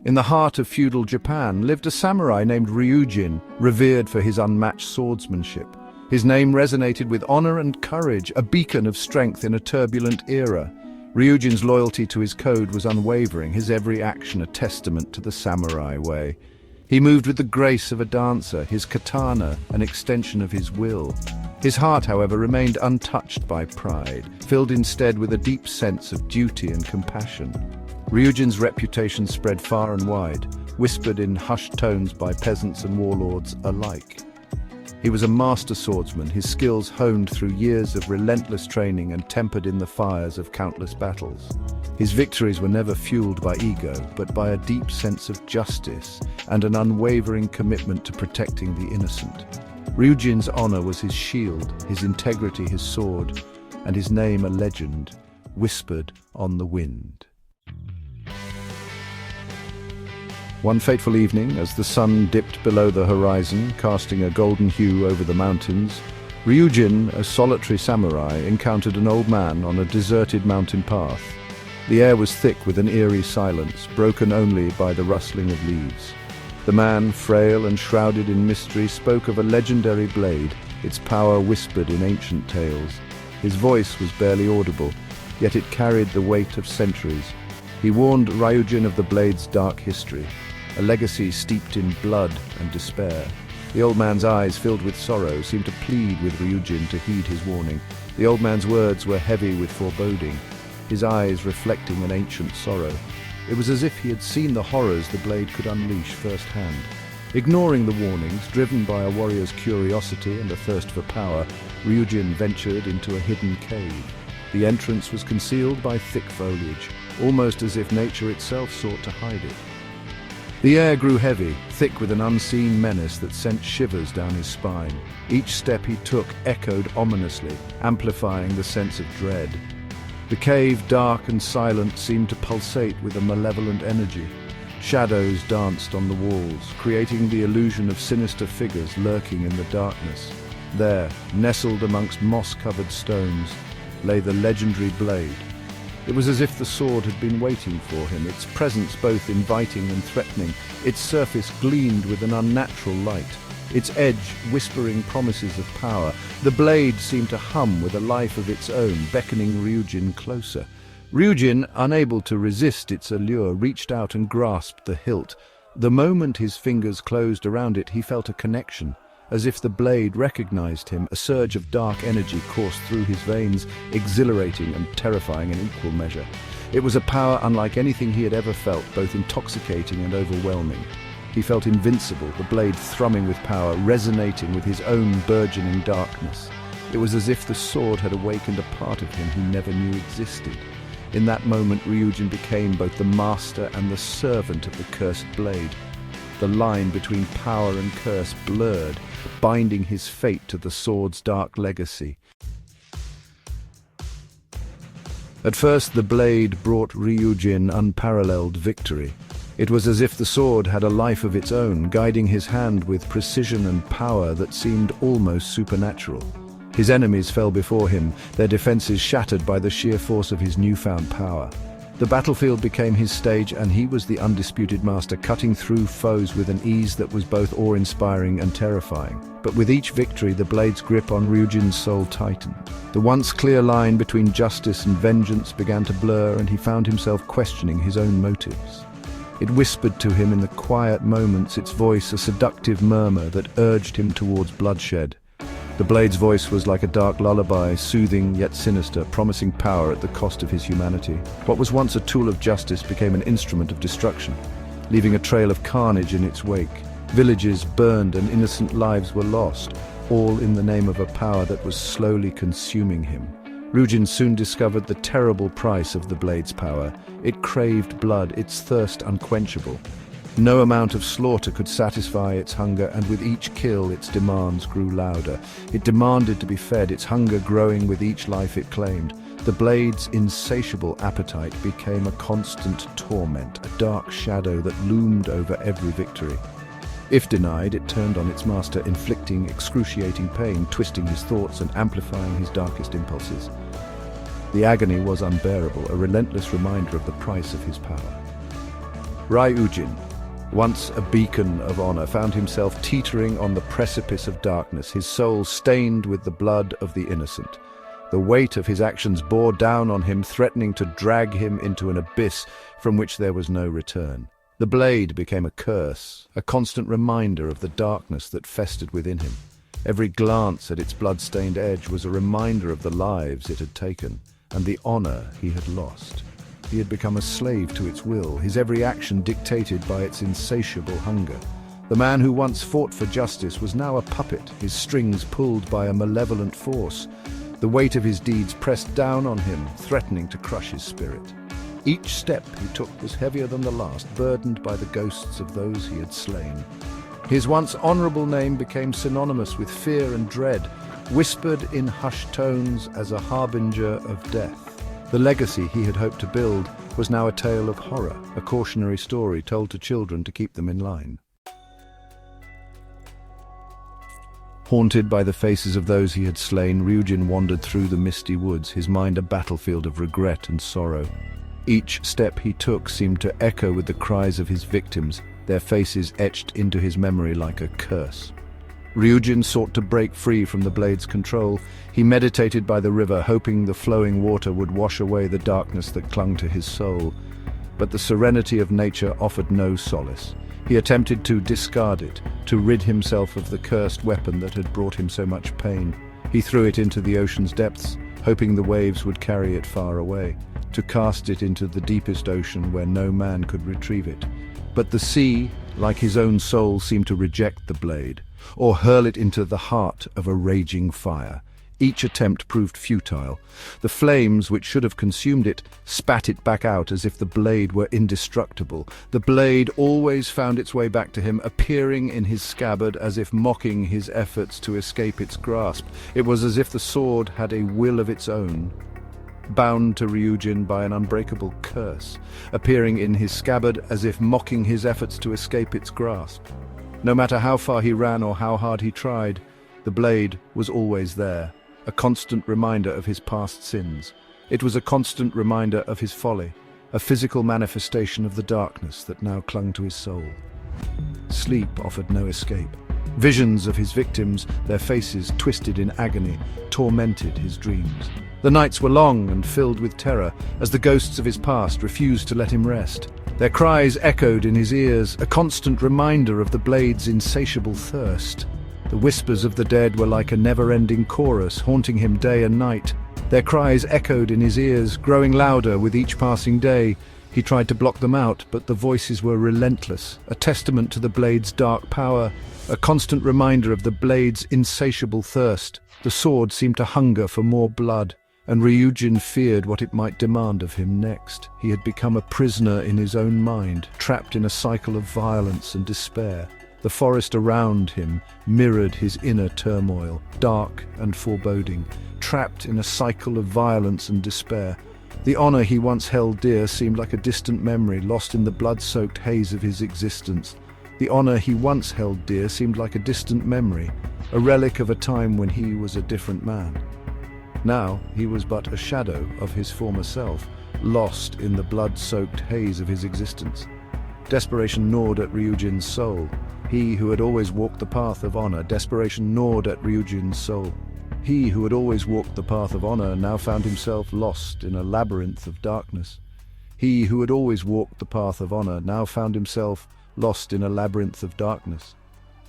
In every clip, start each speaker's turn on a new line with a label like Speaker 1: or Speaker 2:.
Speaker 1: In the heart of feudal Japan lived a samurai named Ryūjin, revered for his unmatched swordsmanship. His name resonated with honor and courage, a beacon of strength in a turbulent era. Ryūjin's loyalty to his code was unwavering, his every action a testament to the samurai way. He moved with the grace of a dancer, his katana an extension of his will. His heart, however, remained untouched by pride, filled instead with a deep sense of duty and compassion. Ryūjin's reputation spread far and wide, whispered in hushed tones by peasants and warlords alike. He was a master swordsman, his skills honed through years of relentless training and tempered in the fires of countless battles. His victories were never fueled by ego, but by a deep sense of justice and an unwavering commitment to protecting the innocent. Ryūjin's honor was his shield, his integrity his sword, and his name a legend, whispered on the wind. One fateful evening, as the sun dipped below the horizon, casting a golden hue over the mountains, Ryūjin, a solitary samurai, encountered an old man on a deserted mountain path. The air was thick with an eerie silence, broken only by the rustling of leaves. The man, frail and shrouded in mystery, spoke of a legendary blade, its power whispered in ancient tales. His voice was barely audible, yet it carried the weight of centuries. He warned Ryūjin of the blade's dark history, a legacy steeped in blood and despair. The old man's eyes, filled with sorrow, seemed to plead with Ryūjin to heed his warning. The old man's words were heavy with foreboding, his eyes reflecting an ancient sorrow. It was as if he had seen the horrors the blade could unleash firsthand. Ignoring the warnings, driven by a warrior's curiosity and a thirst for power, Ryūjin ventured into a hidden cave. The entrance was concealed by thick foliage, almost as if nature itself sought to hide it. The air grew heavy, thick with an unseen menace that sent shivers down his spine. Each step he took echoed ominously, amplifying the sense of dread. The cave, dark and silent, seemed to pulsate with a malevolent energy. Shadows danced on the walls, creating the illusion of sinister figures lurking in the darkness. There, nestled amongst moss-covered stones, lay the legendary blade. It was as if the sword had been waiting for him, its presence both inviting and threatening. Its surface gleamed with an unnatural light, its edge whispering promises of power. The blade seemed to hum with a life of its own, beckoning Ryūjin closer. Ryūjin, unable to resist its allure, reached out and grasped the hilt. The moment his fingers closed around it, he felt a connection. As if the blade recognized him, a surge of dark energy coursed through his veins, exhilarating and terrifying in equal measure. It was a power unlike anything he had ever felt, both intoxicating and overwhelming. He felt invincible, the blade thrumming with power, resonating with his own burgeoning darkness. It was as if the sword had awakened a part of him he never knew existed. In that moment, Ryūjin became both the master and the servant of the cursed blade. The line between power and curse blurred, binding his fate to the sword's dark legacy. At first, the blade brought Ryūjin unparalleled victory. It was as if the sword had a life of its own, guiding his hand with precision and power that seemed almost supernatural. His enemies fell before him, their defenses shattered by the sheer force of his newfound power. The battlefield became his stage, and he was the undisputed master, cutting through foes with an ease that was both awe-inspiring and terrifying. But with each victory, the blade's grip on Ryūjin's soul tightened. The once clear line between justice and vengeance began to blur, and he found himself questioning his own motives. It whispered to him in the quiet moments, its voice a seductive murmur that urged him towards bloodshed. The blade's voice was like a dark lullaby, soothing yet sinister, promising power at the cost of his humanity. What was once a tool of justice became an instrument of destruction, leaving a trail of carnage in its wake. Villages burned and innocent lives were lost, all in the name of a power that was slowly consuming him. Ryūjin soon discovered the terrible price of the blade's power. It craved blood, its thirst unquenchable. No amount of slaughter could satisfy its hunger, and with each kill its demands grew louder. It demanded to be fed, its hunger growing with each life it claimed. The blade's insatiable appetite became a constant torment, a dark shadow that loomed over every victory. If denied, it turned on its master, inflicting excruciating pain, twisting his thoughts and amplifying his darkest impulses. The agony was unbearable, a relentless reminder of the price of his power. Ryūjin, once a beacon of honor, found himself teetering on the precipice of darkness, his soul stained with the blood of the innocent. The weight of his actions bore down on him, threatening to drag him into an abyss from which there was no return. The blade became a curse, a constant reminder of the darkness that festered within him. Every glance at its blood-stained edge was a reminder of the lives it had taken, and the honor he had lost. He had become a slave to its will, his every action dictated by its insatiable hunger. The man who once fought for justice was now a puppet, his strings pulled by a malevolent force. The weight of his deeds pressed down on him, threatening to crush his spirit. Each step he took was heavier than the last, burdened by the ghosts of those he had slain. His once honorable name became synonymous with fear and dread, whispered in hushed tones as a harbinger of death. The legacy he had hoped to build was now a tale of horror, a cautionary story told to children to keep them in line. Haunted by the faces of those he had slain, Ryūjin wandered through the misty woods, his mind a battlefield of regret and sorrow. Each step he took seemed to echo with the cries of his victims, their faces etched into his memory like a curse. Ryūjin sought to break free from the blade's control. He meditated by the river, hoping the flowing water would wash away the darkness that clung to his soul. But the serenity of nature offered no solace. He attempted to discard it, to rid himself of the cursed weapon that had brought him so much pain. He threw it into the ocean's depths, hoping the waves would carry it far away, to cast it into the deepest ocean where no man could retrieve it. But the sea, like his own soul, seemed to reject the blade, or hurl it into the heart of a raging fire. Each attempt proved futile. The flames, which should have consumed it, spat it back out as if the blade were indestructible. The blade always found its way back to him, appearing in his scabbard as if mocking his efforts to escape its grasp. It was as if the sword had a will of its own, bound to Ryūjin by an unbreakable curse, appearing in his scabbard as if mocking his efforts to escape its grasp. No matter how far he ran or how hard he tried, the blade was always there, a constant reminder of his past sins. It was a constant reminder of his folly, a physical manifestation of the darkness that now clung to his soul. Sleep offered no escape. Visions of his victims, their faces twisted in agony, tormented his dreams. The nights were long and filled with terror, as the ghosts of his past refused to let him rest. Their cries echoed in his ears, a constant reminder of the blade's insatiable thirst. The whispers of the dead were like a never-ending chorus, haunting him day and night. Their cries echoed in his ears, growing louder with each passing day. He tried to block them out, but the voices were relentless, a testament to the blade's dark power, a constant reminder of the blade's insatiable thirst. The sword seemed to hunger for more blood, and Ryūjin feared what it might demand of him next. He had become a prisoner in his own mind, trapped in a cycle of violence and despair. The forest around him mirrored his inner turmoil, dark and foreboding, trapped in a cycle of violence and despair. The honor he once held dear seemed like a distant memory, lost in the blood-soaked haze of his existence. The honor he once held dear seemed like a distant memory, a relic of a time when he was a different man. Now he was but a shadow of his former self, lost in the blood-soaked haze of his existence. Desperation gnawed at Ryūjin's soul. He who had always walked the path of honor, desperation gnawed at Ryūjin's soul. He who had always walked the path of honor now found himself lost in a labyrinth of darkness. He who had always walked the path of honor now found himself lost in a labyrinth of darkness.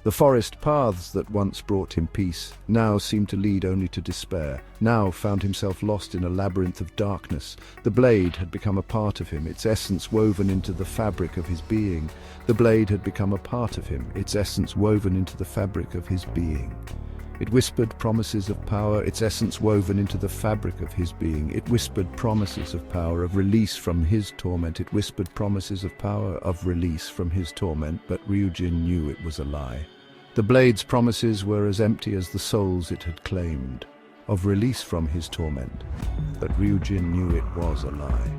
Speaker 1: The forest paths that once brought him peace now seemed to lead only to despair, now found himself lost in a labyrinth of darkness. The blade had become a part of him, its essence woven into the fabric of his being. The blade had become a part of him, its essence woven into the fabric of his being. It whispered promises of power, its essence woven into the fabric of his being. It whispered promises of power, of release from his torment. It whispered promises of power, of release from his torment, but Ryūjin knew it was a lie. The blade's promises were as empty as the souls it had claimed, of release from his torment, but Ryūjin knew it was a lie.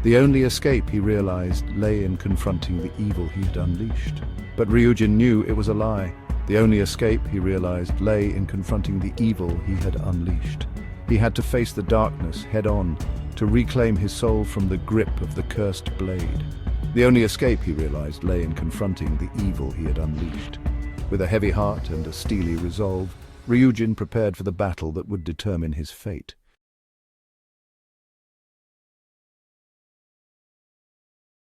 Speaker 1: The only escape, he realized, lay in confronting the evil he had unleashed. But Ryūjin knew it was a lie. The only escape, he realized, lay in confronting the evil he had unleashed. He had to face the darkness head-on, to reclaim his soul from the grip of the cursed blade. The only escape, he realized, lay in confronting the evil he had unleashed. With a heavy heart and a steely resolve, Ryūjin prepared for the battle that would determine his fate.